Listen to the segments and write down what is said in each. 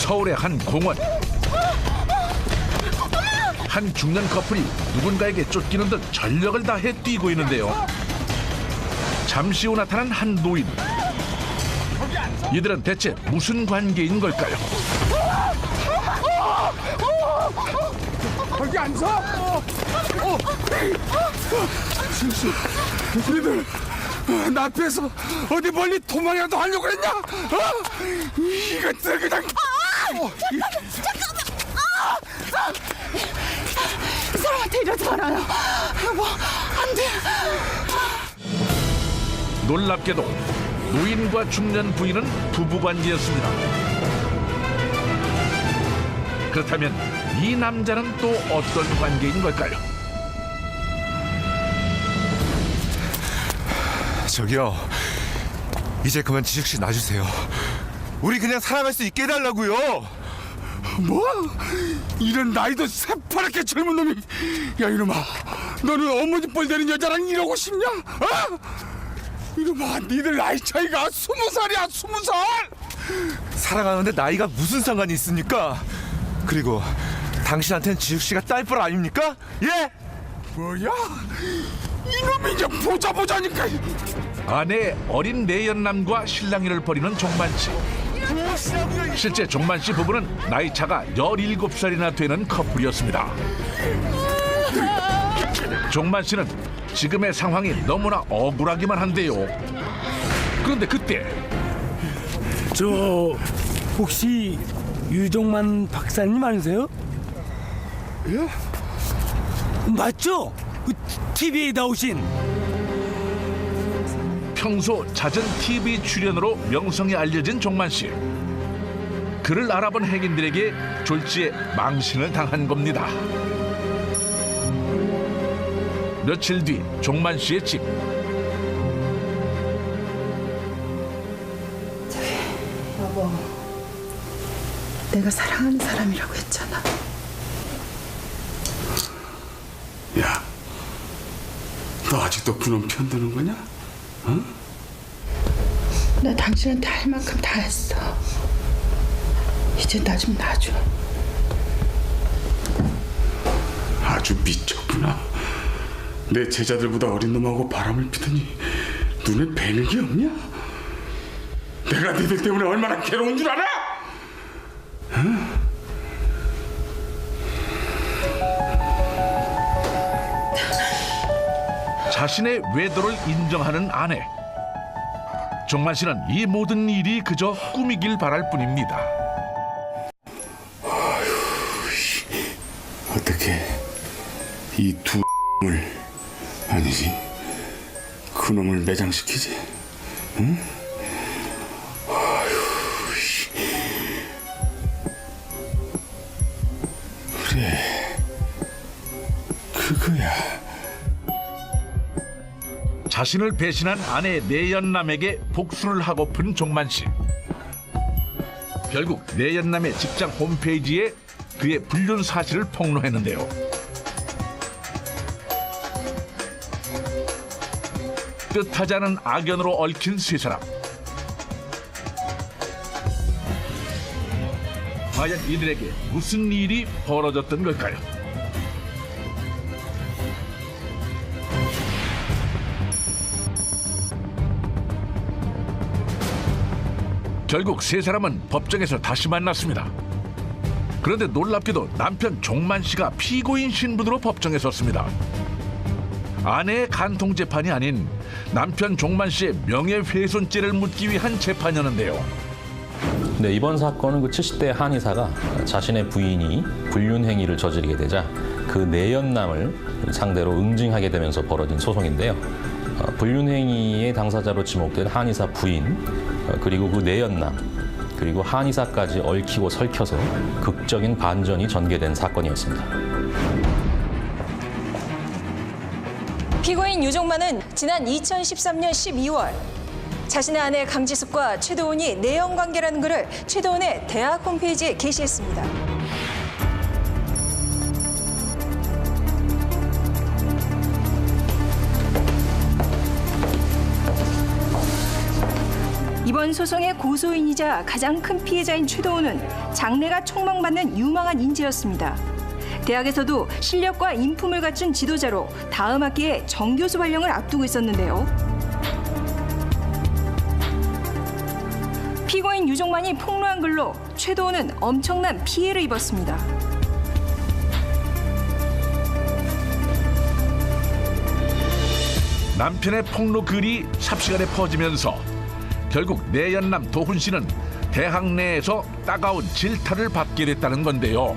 서울의 한 공원. 한 중년 커플이 누군가에게 쫓기는 듯 전력을 다해 뛰고 있는데요. 잠시 후 나타난 한 노인. 이들은 대체 무슨 관계인 걸까요? 거기 안 서? 우리들 나 앞에서 어디 멀리 도망이라도 하려고 했냐? 이것들 그냥 이 사람한테 이러지 말아요. 여보, 안 돼. 놀랍게도 노인과 중년 부인은 부부관계였습니다. 그렇다면 이 남자는 또 어떤 관계인 걸까요? 저기요, 이제 그만 지식씨 놔주세요. 우리 그냥 살아갈 수 있게 해달라고요. 뭐? 이런 나이도 새파랗게 젊은 놈이. 야 이놈아, 너는 어머니 뻘 되는 여자랑 이러고 싶냐? 이놈아, 니들 나이 차이가 20살이야, 20살. 살아가는데 나이가 무슨 상관이 있습니까? 그리고 당신한테는 지식씨가 딸뻘 아닙니까? 예? 뭐야? 이놈이 이제 보자니까. 아내 어린 내연남과 실랑이를 벌이는 종만 씨. 실제 종만 씨 부부는 나이 차가 17살이나 되는 커플이었습니다. 종만 씨는 지금의 상황이 너무나 억울하기만 한데요. 그런데 그때 저 혹시 유종만 박사님 아니세요? 예? 맞죠? 그 TV에 나오신. 평소 잦은 TV 출연으로 명성이 알려진 종만 씨. 그를 알아본 행인들에게 졸지에 망신을 당한 겁니다. 며칠 뒤 종만 씨의 집. 여보, 내가 사랑하는 사람이라고 했잖아. 야, 너 아직도 그놈 편드는 거냐? 응? 나 당신한테 할 만큼 다 했어. 이제 나 좀 놔줘. 아주 미쳤구나. 내 제자들보다 어린 놈하고 바람을 피더니 눈에 뵈는 게 없냐? 내가 니들 때문에 얼마나 괴로운 줄 알아? 자신의 외도를 인정하는 아내. 종만 씨는 이 모든 일이 그저 꿈이길 바랄 뿐입니다. 어떻게 이 두 을 아니지 그놈을 매장시키지? 응? 그래, 그거야. 자신을 배신한 아내 내연남에게 복수를 하고픈 종만 씨. 결국 내연남의 직장 홈페이지에 그의 불륜 사실을 폭로했는데요. 뜻하지 않은 악연으로 얽힌 세 사람. 과연 이들에게 무슨 일이 벌어졌던 걸까요? 결국 세 사람은 법정에서 다시 만났습니다. 그런데 놀랍게도 남편 종만 씨가 피고인 신분으로 법정에 섰습니다. 아내의 간통 재판이 아닌 남편 종만 씨의 명예훼손죄를 묻기 위한 재판이었는데요. 네, 이번 사건은 그 70대 한의사가 자신의 부인이 불륜 행위를 저지르게 되자 그 내연남을 상대로 응징하게 되면서 벌어진 소송인데요. 불륜 행위의 당사자로 지목된 한의사 부인, 그리고 그 내연남, 그리고 한의사까지 얽히고 설켜서 극적인 반전이 전개된 사건이었습니다. 피고인 유종만은 지난 2013년 12월 자신의 아내 강지숙과 최도훈이 내연관계라는 글을 최도훈의 대학 홈페이지에 게시했습니다. 이번 소송의 고소인이자 가장 큰 피해자인 최도훈은 장래가 촉망받는 유망한 인재였습니다. 대학에서도 실력과 인품을 갖춘 지도자로 다음 학기에 정교수 발령을 앞두고 있었는데요. 피고인 유종만이 폭로한 글로 최도훈은 엄청난 피해를 입었습니다. 남편의 폭로 글이 삽시간에 퍼지면서 결국 내연남 도훈 씨는 대학 내에서 따가운 질타를 받게 됐다는 건데요.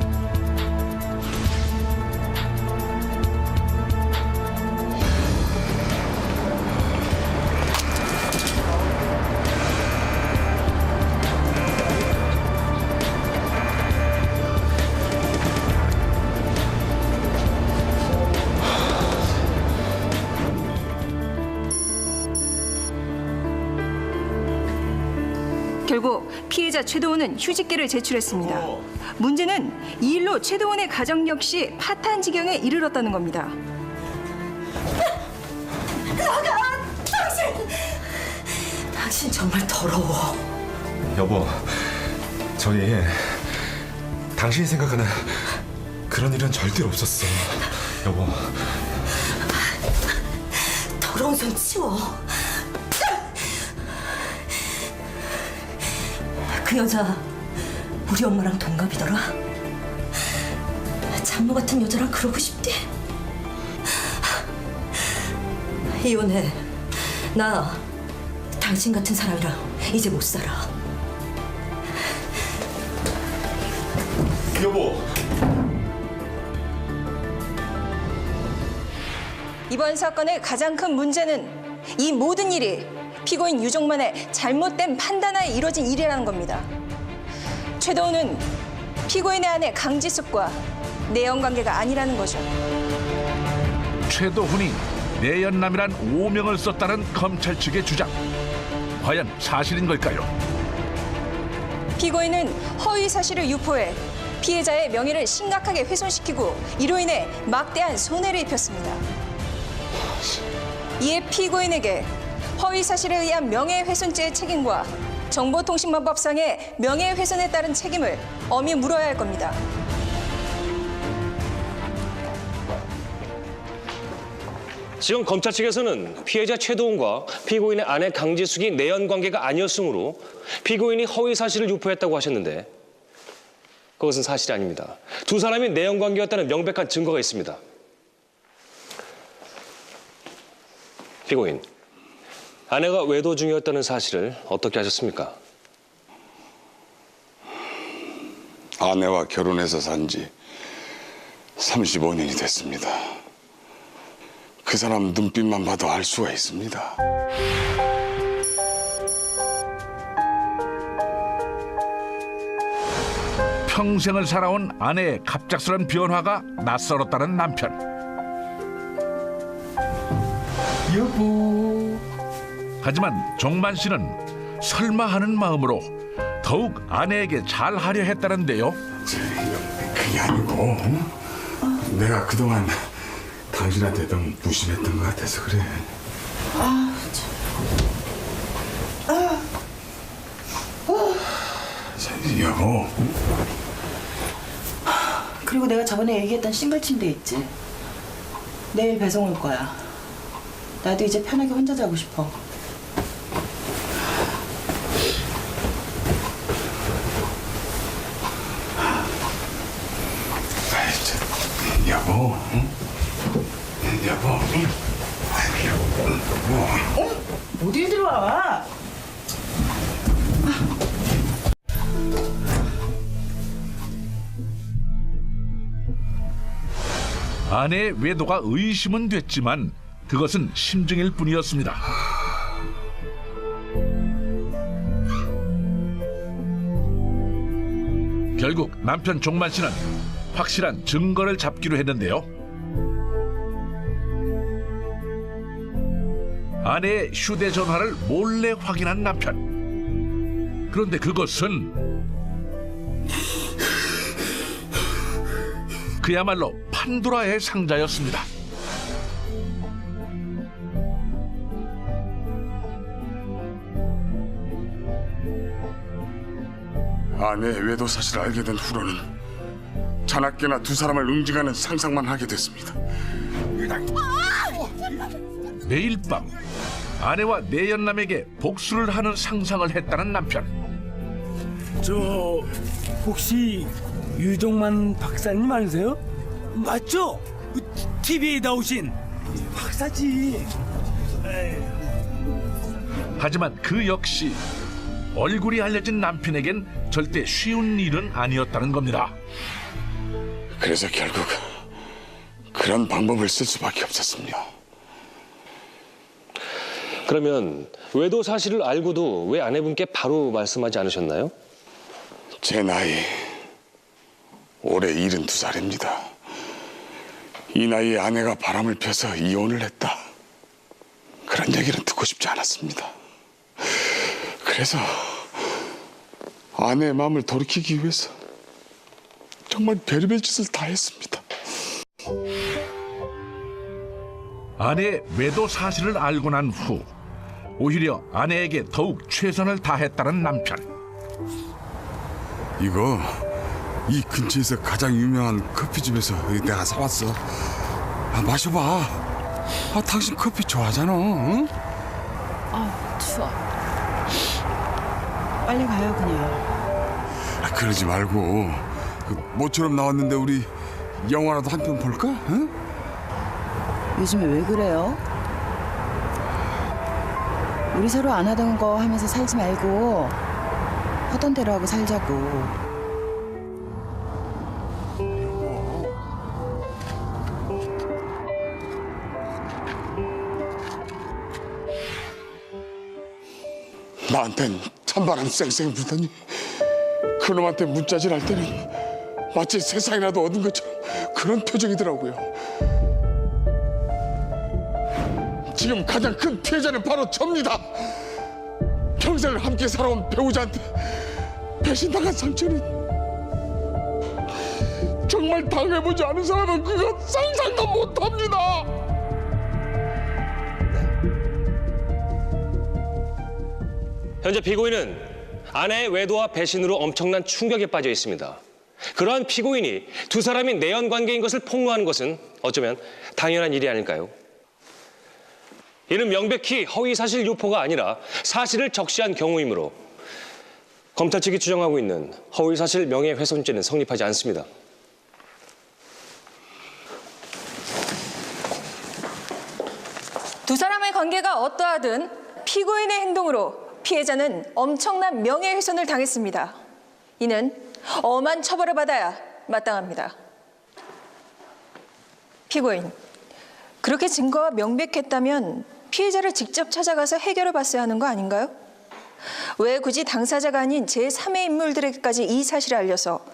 결국 피해자 최도훈은 휴직계를 제출했습니다. 문제는 이 일로 최도훈의 가정 역시 파탄 지경에 이르렀다는 겁니다. 당신 정말 더러워. 여보, 저희 당신이 생각하는 그런 일은 절대로 없었어. 여보. 더러운 손 치워. 그 여자 우리 엄마랑 동갑이더라. 장모 같은 여자랑 그러고 싶대. 이혼해. 나 당신 같은 사람이랑 이제 못 살아. 여보. 이번 사건의 가장 큰 문제는 이 모든 일이 피고인 유종만의 잘못된 판단하에 이뤄진 일이라는 겁니다. 최도훈은 피고인의 아내 강지숙과 내연관계가 아니라는 거죠. 최도훈이 내연남이란 오명을 썼다는 검찰 측의 주장. 과연 사실인 걸까요? 피고인은 허위 사실을 유포해 피해자의 명예를 심각하게 훼손시키고 이로 인해 막대한 손해를 입혔습니다. 이에 피고인에게 허위 사실에 의한 명예훼손죄의 책임과 정보통신망법상의 명예훼손에 따른 책임을 엄히 물어야 할 겁니다. 지금 검찰 측에서는 피해자 최도훈과 피고인의 아내 강지숙이 내연관계가 아니었으므로 피고인이 허위 사실을 유포했다고 하셨는데 그것은 사실이 아닙니다. 두 사람이 내연관계였다는 명백한 증거가 있습니다. 피고인, 아내가 외도 중이었다는 사실을 어떻게 아셨습니까? 아내와 결혼해서 산 지 35년이 됐습니다. 그 사람 눈빛만 봐도 알 수가 있습니다. 평생을 살아온 아내의 갑작스런 변화가 낯설었다는 남편. 여보. 하지만 종만 씨는 설마 하는 마음으로 더욱 아내에게 잘하려 했다는데요. 그게 아니고 내가 그동안 당신한테 너무 무심했던 것 같아서 그래. 여보. 그리고 내가 저번에 얘기했던 싱글 침대 있지? 내일 배송 올 거야. 나도 이제 편하게 혼자 자고 싶어. 여보, 응? 여보, 응? 여보. 어딜 들어와? 아내의 외도가 의심은 됐지만 그것은 심증일 뿐이었습니다. 결국 남편 종만 씨는 확실한 증거를 잡기로 했는데요. 아내의 휴대전화를 몰래 확인한 남편. 그런데 그것은 그야말로 판도라의 상자였습니다. 아내의 외도 사실을 알게 된 후로는 자나깨나 두 사람을 응징하는 상상만 하게 됐습니다. 매일 밤 아내와 내연남에게 복수를 하는 상상을 했다는 남편. 저 혹시 유종만 박사님 아니세요? 맞죠? TV에 나오신 박사지. 하지만 그 역시 얼굴이 알려진 남편에겐 절대 쉬운 일은 아니었다는 겁니다. 그래서 결국 그런 방법을 쓸 수밖에 없었습니다. 그러면 외도 사실을 알고도 왜 아내분께 바로 말씀하지 않으셨나요? 제 나이 올해 72살입니다. 이 나이에 아내가 바람을 펴서 이혼을 했다. 그런 얘기는 듣고 싶지 않았습니다. 그래서 아내의 마음을 돌이키기 위해서 정말 별의별 짓을 다 했습니다. 아내의 외도 사실을 알고 난 후 오히려 아내에게 더욱 최선을 다했다는 남편. 이거 이 근처에서 가장 유명한 커피집에서 내가 사왔어. 마셔봐. 당신 커피 좋아하잖아. 응? 추워. 빨리 가요 그냥. 그러지 말고 모처럼 나왔는데 우리 영화라도 한 편 볼까? 응? 요즘에 왜 그래요? 우리 서로 안 하던 거 하면서 살지 말고 하던 대로 하고 살자고. 나한텐 찬바람 쌩쌩 불더니 그놈한테 문자질 할 때는 마치 세상이라도 얻은 것처럼 그런 표정이더라고요. 지금 가장 큰 피해자는 바로 접니다. 평생을 함께 살아온 배우자한테 배신당한 상처는 정말 당해보지 않은 사람은 그거 상상도 못합니다. 현재 피고인은 아내의 외도와 배신으로 엄청난 충격에 빠져 있습니다. 그러한 피고인이 두 사람이 내연 관계인 것을 폭로하는 것은 어쩌면 당연한 일이 아닐까요? 이는 명백히 허위사실 유포가 아니라 사실을 적시한 경우이므로 검찰 측이 주장하고 있는 허위사실 명예훼손죄는 성립하지 않습니다. 두 사람의 관계가 어떠하든 피고인의 행동으로 피해자는 엄청난 명예훼손을 당했습니다. 이는 엄한 처벌을 받아야 마땅합니다. 피고인, 그렇게 증거가 명백했다면 피해자를 직접 찾아가서 해결을 봤어야 하는 거 아닌가요? 왜 굳이 당사자가 아닌 제3의 인물들에게까지 이 사실을 알려서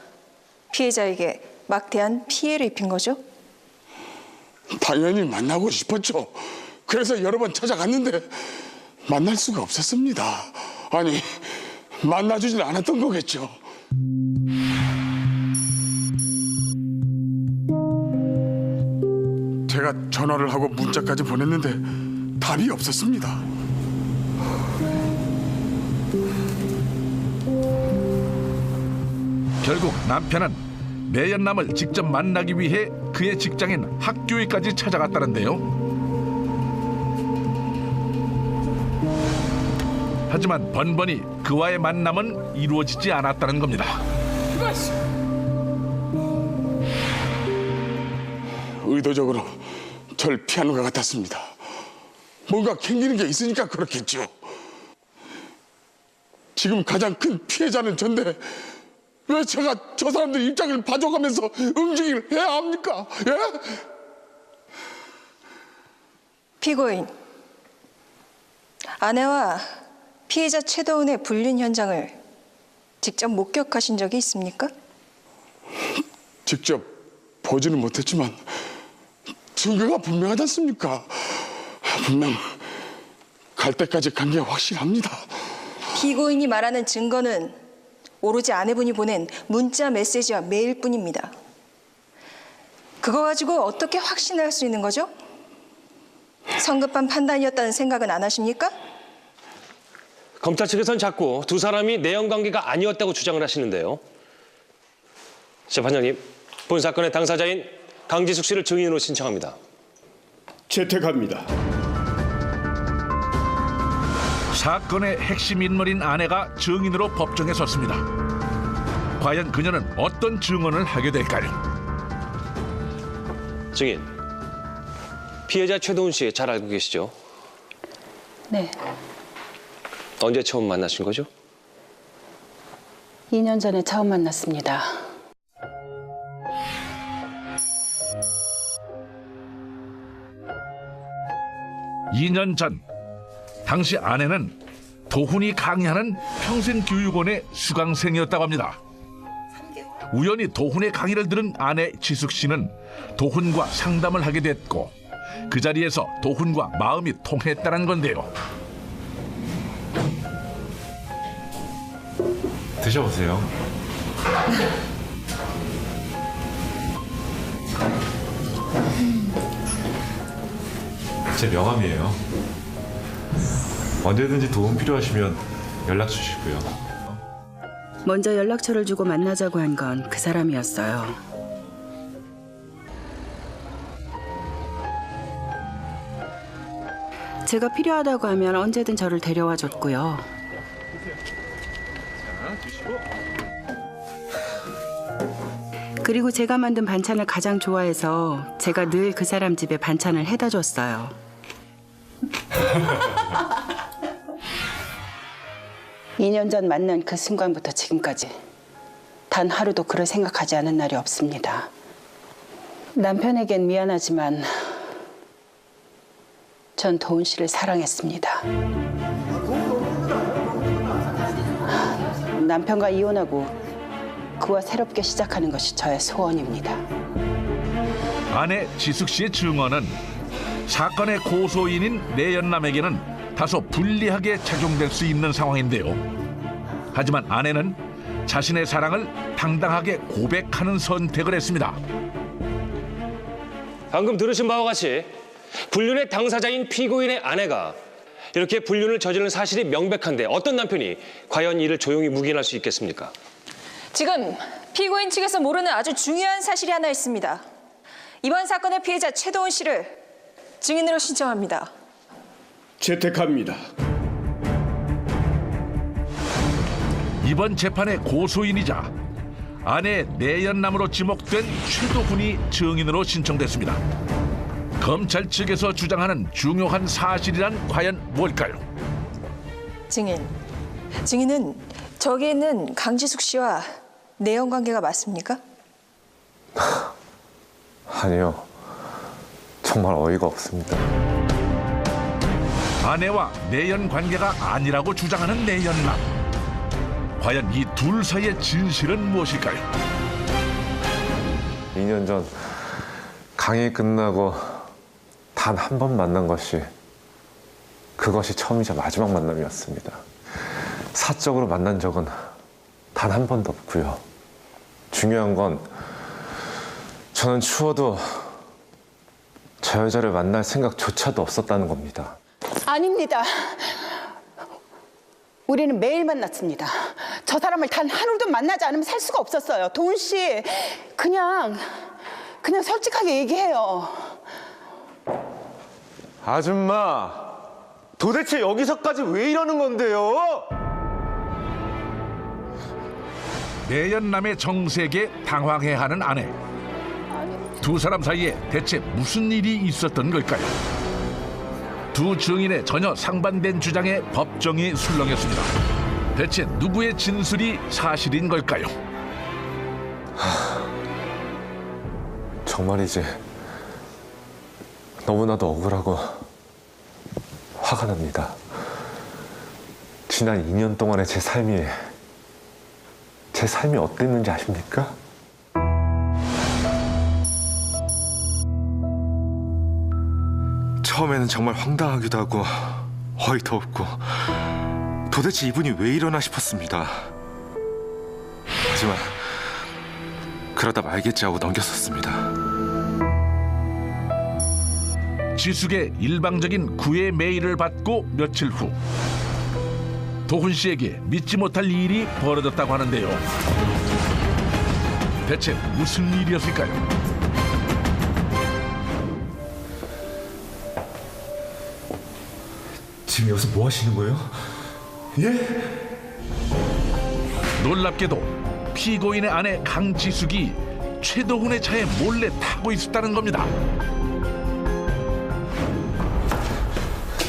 피해자에게 막대한 피해를 입힌 거죠? 당연히 만나고 싶었죠. 그래서 여러 번 찾아갔는데 만날 수가 없었습니다. 아니, 만나주진 않았던 거겠죠. 제가 전화를 하고 문자까지 보냈는데 답이 없었습니다. 결국 남편은 내연남을 직접 만나기 위해 그의 직장인 학교에까지 찾아갔다는데요. 하지만 번번이 그와의 만남은 이루어지지 않았다는 겁니다. 의도적으로 절 피하는 것 같았습니다. 뭔가 캥기는 게 있으니까 그렇겠죠. 지금 가장 큰 피해자는 전데 왜 제가 저 사람들 입장을 봐줘가면서 응징을 해야 합니까? 예? 피고인, 아내와 피해자 최도훈의 불륜 현장을 직접 목격하신 적이 있습니까? 직접 보지는 못했지만 증거가 분명하지 않습니까? 분명 갈 때까지 간 게 확실합니다. 피고인이 말하는 증거는 오로지 아내분이 보낸 문자 메시지와 메일뿐입니다. 그거 가지고 어떻게 확신을 할 수 있는 거죠? 성급한 판단이었다는 생각은 안 하십니까? 검찰 측에선 자꾸 두 사람이 내연 관계가 아니었다고 주장을 하시는데요. 재판장님, 본 사건의 당사자인 강지숙 씨를 증인으로 신청합니다. 채택합니다. 사건의 핵심 인물인 아내가 증인으로 법정에 섰습니다. 과연 그녀는 어떤 증언을 하게 될까요? 증인, 피해자 최도훈 씨 잘 알고 계시죠? 네, 언제 처음 만나신 거죠? 2년 전에 처음 만났습니다. 이 년 전, 당시 아내는 도훈이 강의하는 평생교육원의 수강생이었다고 합니다. 우연히 도훈의 강의를 들은 아내 지숙 씨는 도훈과 상담을 하게 됐고 그 자리에서 도훈과 마음이 통했다는 건데요. 드셔보세요. 제 명함이에요. 언제든지 도움 필요하시면 연락 주시고요. 먼저 연락처를 주고 만나자고 한 건 그 사람이었어요. 제가 필요하다고 하면 언제든 저를 데려와 줬고요. 그리고 제가 만든 반찬을 가장 좋아해서 제가 늘 그 사람 집에 반찬을 해다 줬어요. (2년) 전 만난 그 순간부터 지금까지 단 하루도 그를 생각하지 않은 날이 없습니다. 남편에겐 미안하지만 전 도훈 씨를 사랑했습니다. 남편과 이혼하고 그와 새롭게 시작하는 것이 저의 소원입니다. 아내 지숙 씨의 증언은 사건의 고소인인 내연남에게는 다소 불리하게 작용될 수 있는 상황인데요. 하지만 아내는 자신의 사랑을 당당하게 고백하는 선택을 했습니다. 방금 들으신 바와 같이 불륜의 당사자인 피고인의 아내가 이렇게 불륜을 저지른 사실이 명백한데 어떤 남편이 과연 이를 조용히 묵인할 수 있겠습니까? 지금 피고인 측에서 모르는 아주 중요한 사실이 하나 있습니다. 이번 사건의 피해자 최도훈 씨를 증인으로 신청합니다. 채택합니다. 이번 재판의 고소인이자 아내 내연남으로 지목된 최도훈이 증인으로 신청됐습니다. 검찰 측에서 주장하는 중요한 사실이란 과연 뭘까요? 증인은 저기 있는 강지숙 씨와 내연 관계가 맞습니까? 아니요. 정말 어이가 없습니다. 아내와 내연 관계가 아니라고 주장하는 내연남. 과연 이 둘 사이의 진실은 무엇일까요? 2년 전 강의 끝나고 단 한 번 만난 것이 그것이 처음이자 마지막 만남이었습니다. 사적으로 만난 적은 단 한 번도 없고요. 중요한 건 저는 추워도 저 여자를 만날 생각조차도 없었다는 겁니다. 아닙니다. 우리는 매일 만났습니다. 저 사람을 단 하루도 만나지 않으면 살 수가 없었어요. 도훈 씨, 그냥 솔직하게 얘기해요. 아줌마, 도대체 여기서까지 왜 이러는 건데요? 내연남의 정색에 당황해하는 아내. 두 사람 사이에 대체 무슨 일이 있었던 걸까요? 두 증인의 전혀 상반된 주장에 법정이 술렁였습니다. 대체 누구의 진술이 사실인 걸까요? 정말이지 너무나도 억울하고 화가 납니다. 지난 2년 동안의 제 삶이 어땠는지 아십니까? 처음에는 정말 황당하기도 하고 어이도 없고 도대체 이분이 왜 이러나 싶었습니다. 하지만 그러다 말겠지 하고 넘겼었습니다. 지숙의 일방적인 구애 메일을 받고 며칠 후 도훈 씨에게 믿지 못할 일이 벌어졌다고 하는데요. 대체 무슨 일이었을까요? 지금 여기서 뭐 하시는 거예요? 예? 놀랍게도 피고인의 아내 강지숙이 최도훈의 차에 몰래 타고 있었다는 겁니다.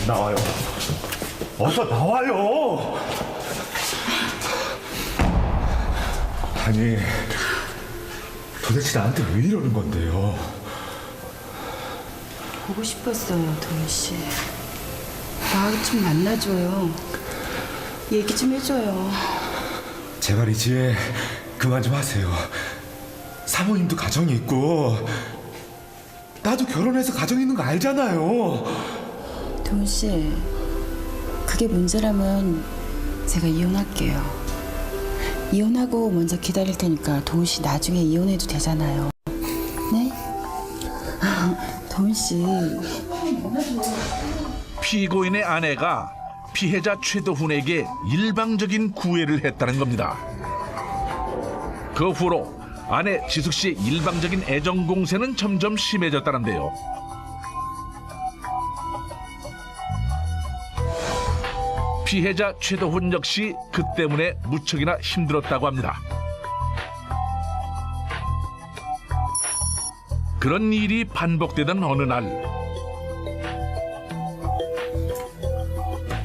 나와요. 어서 나와요. 아니, 도대체 나한테 왜 이러는 건데요? 보고 싶었어요, 도훈 씨. 나하고 좀 만나줘요. 얘기 좀 해줘요. 제발 이제 그만 좀 하세요. 사모님도 가정이 있고 나도 결혼해서 가정 있는 거 알잖아요. 도훈 씨, 그게 문제라면 제가 이혼할게요. 이혼하고 먼저 기다릴 테니까 도훈 씨 나중에 이혼해도 되잖아요. 네? 도훈 씨. 피고인의 아내가 피해자 최도훈에게 일방적인 구애를 했다는 겁니다. 그 후로 아내 지숙 씨의 일방적인 애정 공세는 점점 심해졌다는데요. 피해자 최도훈 역시 그 때문에 무척이나 힘들었다고 합니다. 그런 일이 반복되던 어느 날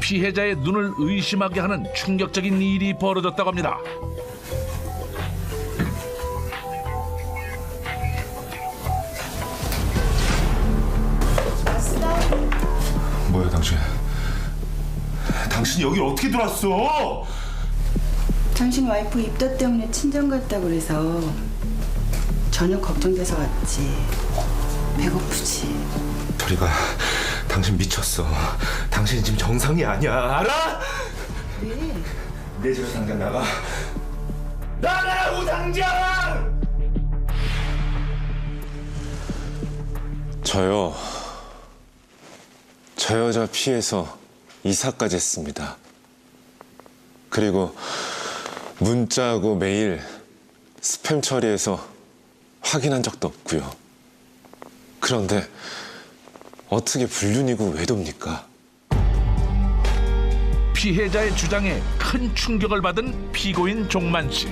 피해자의 눈을 의심하게 하는 충격적인 일이 벌어졌다고 합니다. 뭐야 당신? 당신이 여기 어떻게 들어왔어? 당신 와이프 입덧 때문에 친정 갔다고 그래서 저녁 걱정돼서 왔지. 배고프지. 도리가 당신 미쳤어. 당신이 지금 정상이 아니야. 알아? 왜? 내 집에서 당장 나가. 나가라고 당장! 저요. 저 여자 피해서 이사까지 했습니다. 그리고 문자하고 메일 스팸 처리해서 확인한 적도 없고요. 그런데 어떻게 불륜이고 외도입니까? 피해자의 주장에 큰 충격을 받은 피고인 종만 씨.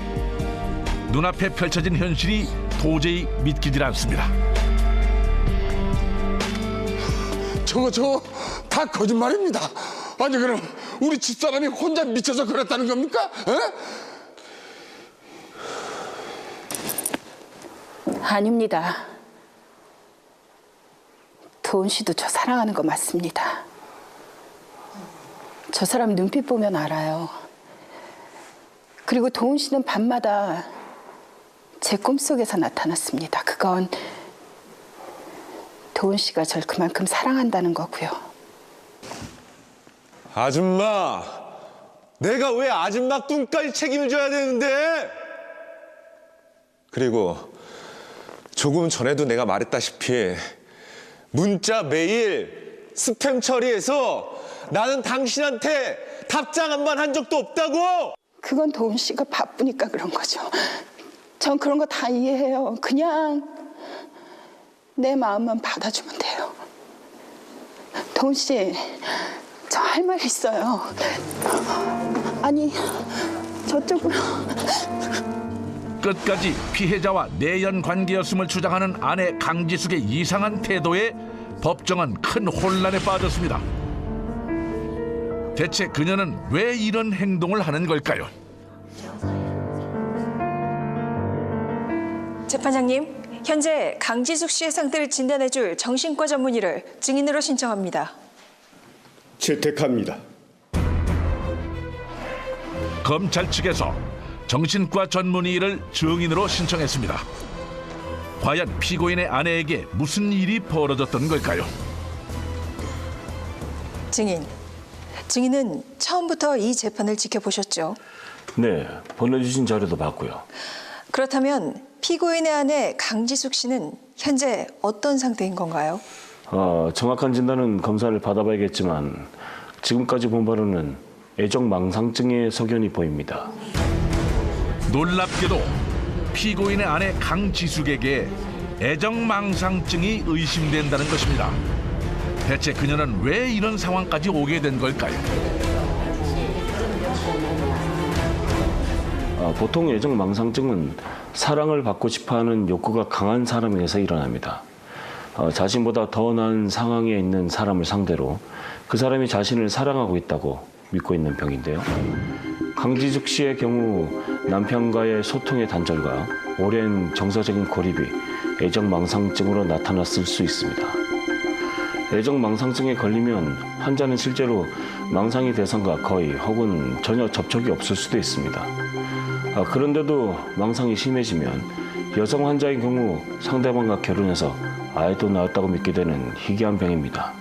눈앞에 펼쳐진 현실이 도저히 믿기질 않습니다. 저거 다 거짓말입니다. 아니 그럼 우리 집사람이 혼자 미쳐서 그랬다는 겁니까? 아닙니다. 도훈 씨도 저 사랑하는 거 맞습니다. 저 사람 눈빛 보면 알아요. 그리고 도훈 씨는 밤마다 제 꿈속에서 나타났습니다. 그건 도훈 씨가 절 그만큼 사랑한다는 거고요. 아줌마, 내가 왜 아줌마 꿈까지 책임을 져야 되는데? 그리고 조금 전에도 내가 말했다시피 문자, 메일, 스팸 처리해서 나는 당신한테 답장 한 번 한 적도 없다고! 그건 도훈 씨가 바쁘니까 그런 거죠. 전 그런 거 다 이해해요. 그냥 내 마음만 받아주면 돼요. 도훈 씨, 저 할 말 있어요. 아니, 저쪽으로. 끝까지 피해자와 내연 관계였음을 주장하는 아내 강지숙의 이상한 태도에 법정은 큰 혼란에 빠졌습니다. 대체 그녀는 왜 이런 행동을 하는 걸까요? 재판장님, 현재 강지숙 씨의 상태를 진단해줄 정신과 전문의를 증인으로 신청합니다. 채택합니다. 검찰 측에서 정신과 전문의를 증인으로 신청했습니다. 과연 피고인의 아내에게 무슨 일이 벌어졌던 걸까요? 증인은 처음부터 이 재판을 지켜보셨죠? 네, 보내주신 자료도 봤고요. 그렇다면 피고인의 아내 강지숙 씨는 현재 어떤 상태인 건가요? 정확한 진단은 검사를 받아봐야겠지만 지금까지 본 바로는 애정망상증의 석연이 보입니다. 놀랍게도 피고인의 아내 강지숙에게 애정망상증이 의심된다는 것입니다. 대체 그녀는 왜 이런 상황까지 오게 된 걸까요? 보통 애정망상증은 사랑을 받고 싶어하는 욕구가 강한 사람에게서 일어납니다. 자신보다 더 나은 상황에 있는 사람을 상대로 그 사람이 자신을 사랑하고 있다고 믿고 있는 병인데요. 강지숙 씨의 경우 남편과의 소통의 단절과 오랜 정서적인 고립이 애정망상증으로 나타났을 수 있습니다. 애정망상증에 걸리면 환자는 실제로 망상의 대상과 거의 혹은 전혀 접촉이 없을 수도 있습니다. 그런데도 망상이 심해지면 여성 환자의 경우 상대방과 결혼해서 아이도 낳았다고 믿게 되는 희귀한 병입니다.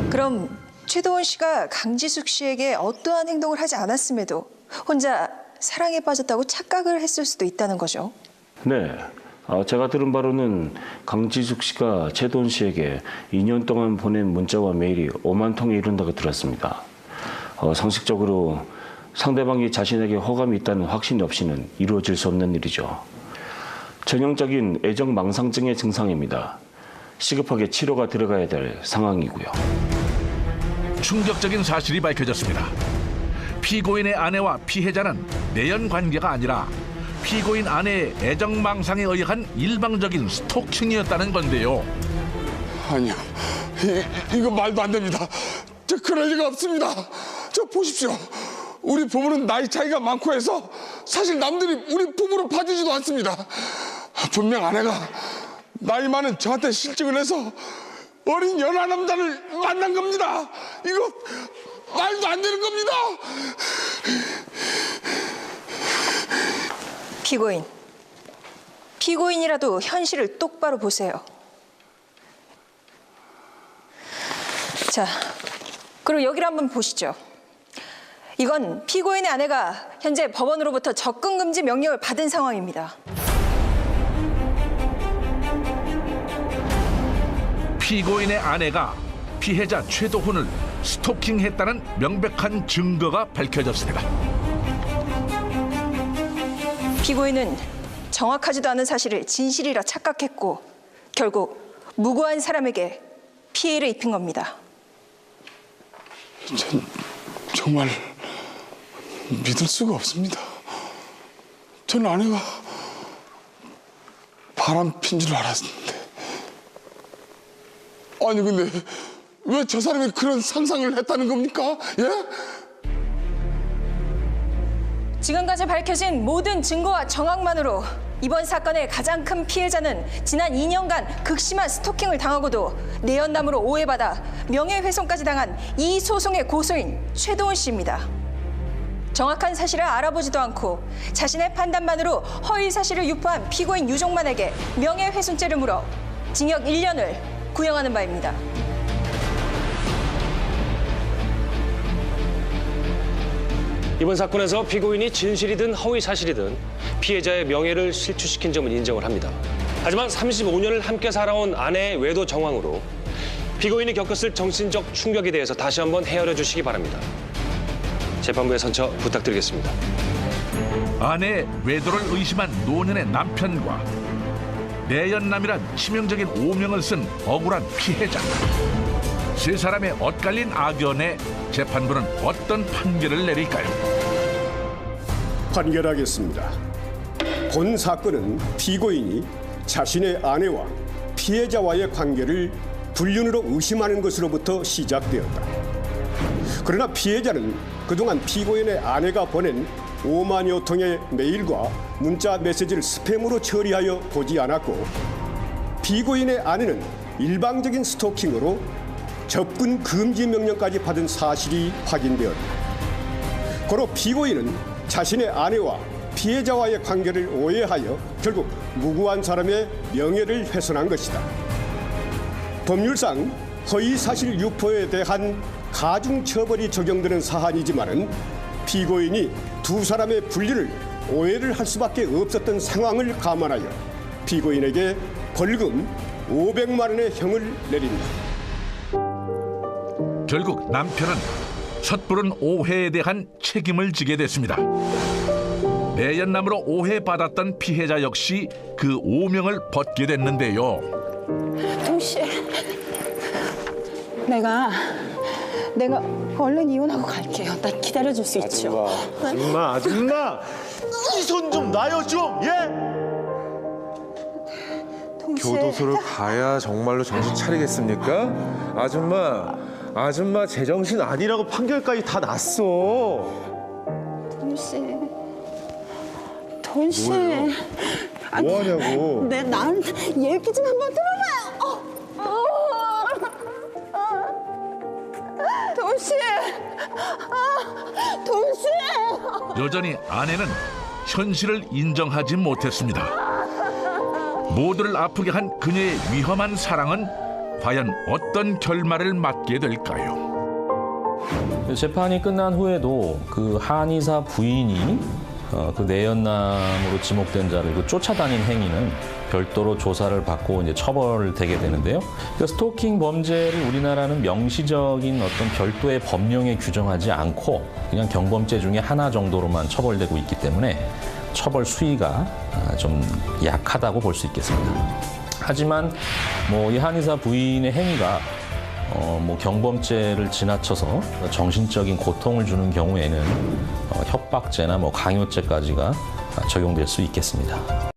그럼 최도원 씨가 강지숙 씨에게 어떠한 행동을 하지 않았음에도 혼자 사랑에 빠졌다고 착각을 했을 수도 있다는 거죠. 네. 제가 들은 바로는 강지숙 씨가 최도원 씨에게 2년 동안 보낸 문자와 메일이 5만 통에 이른다고 들었습니다. 상식적으로 상대방이 자신에게 호감이 있다는 확신 없이는 이루어질 수 없는 일이죠. 전형적인 애정망상증의 증상입니다. 시급하게 치료가 들어가야 될 상황이고요. 충격적인 사실이 밝혀졌습니다. 피고인의 아내와 피해자는 내연 관계가 아니라 피고인 아내의 애정망상에 의한 일방적인 스토킹이었다는 건데요. 아니요, 이거 말도 안 됩니다. 저 그럴 리가 없습니다. 저 보십시오. 우리 부부는 나이 차이가 많고 해서 사실 남들이 우리 부부로 봐주지도 않습니다. 분명 아내가 나이 많은 저한테 실증을 해서 어린 연하 남자를 만난 겁니다. 이거 말도 안 되는 겁니다. 피고인이라도 현실을 똑바로 보세요. 자, 그리고 여기를 한번 보시죠. 이건 피고인의 아내가 현재 법원으로부터 접근 금지 명령을 받은 상황입니다. 피고인의 아내가 피해자 최도훈을 스토킹했다는 명백한 증거가 밝혀졌습니다. 피고인은 정확하지도 않은 사실을 진실이라 착각했고 결국 무고한 사람에게 피해를 입힌 겁니다. 전 정말 믿을 수가 없습니다. 전 아내가 바람핀 줄 알았는데. 아니 근데 왜 저 사람이 그런 상상을 했다는 겁니까? 예? 지금까지 밝혀진 모든 증거와 정황만으로 이번 사건의 가장 큰 피해자는 지난 2년간 극심한 스토킹을 당하고도 내연남으로 오해받아 명예훼손까지 당한 이 소송의 고소인 최도훈 씨입니다. 정확한 사실을 알아보지도 않고 자신의 판단만으로 허위 사실을 유포한 피고인 유종만에게 명예훼손죄를 물어 징역 1년을 구형하는 바입니다. 이번 사건에서 피고인이 진실이든 허위 사실이든 피해자의 명예를 실추시킨 점은 인정을 합니다. 하지만 35년을 함께 살아온 아내의 외도 정황으로 피고인이 겪었을 정신적 충격에 대해서 다시 한번 헤아려 주시기 바랍니다. 재판부에 선처 부탁드리겠습니다. 아내의 외도를 의심한 노년의 남편과 내연남이란 치명적인 오명을 쓴 억울한 피해자. 세 사람의 엇갈린 악연에 재판부는 어떤 판결을 내릴까요? 판결하겠습니다. 본 사건은 피고인이 자신의 아내와 피해자와의 관계를 불륜으로 의심하는 것으로부터 시작되었다. 그러나 피해자는 그동안 피고인의 아내가 보낸 5만여 통의 메일과 문자 메시지를 스팸으로 처리하여 보지 않았고, 피고인의 아내는 일방적인 스토킹으로 접근 금지 명령까지 받은 사실이 확인되었다. 고로 피고인은 자신의 아내와 피해자와의 관계를 오해하여 결국 무고한 사람의 명예를 훼손한 것이다. 법률상 허위사실 유포에 대한 가중처벌이 적용되는 사안이지만은 피고인이 두 사람의 분리를 오해를 할 수밖에 없었던 상황을 감안하여 피고인에게 벌금 500만 원의 형을 내린다. 결국 남편은 섣부른 오해에 대한 책임을 지게 됐습니다. 내연남으로 오해받았던 피해자 역시 그 오명을 벗게 됐는데요. 동씨, 내가 얼른 이혼하고 갈게요. 나 기다려줄 수 있죠? 아줌마! 이 손 좀 놔요 좀! 예? 동씨, 교도소를 가야 정말로 정신 차리겠습니까? 아줌마 제정신 아니라고 판결까지 다 났어. 동씨, 뭐 하냐고. 난 얘기 좀 한번 들어봐요. 동씨, 동씨. 여전히 아내는 현실을 인정하지 못했습니다. 모두를 아프게 한 그녀의 위험한 사랑은 과연 어떤 결말을 맞게 될까요? 재판이 끝난 후에도 그 한의사 부인이 그 내연남으로 지목된 자를 쫓아다닌 행위는 별도로 조사를 받고 이제 처벌되게 되는데요. 그러니까 스토킹 범죄를 우리나라는 명시적인 어떤 별도의 법령에 규정하지 않고 그냥 경범죄 중에 하나 정도로만 처벌되고 있기 때문에 처벌 수위가 좀 약하다고 볼 수 있겠습니다. 하지만 뭐 이 한의사 부인의 행위가 뭐 경범죄를 지나쳐서 정신적인 고통을 주는 경우에는 협박죄나 뭐 강요죄까지가 적용될 수 있겠습니다.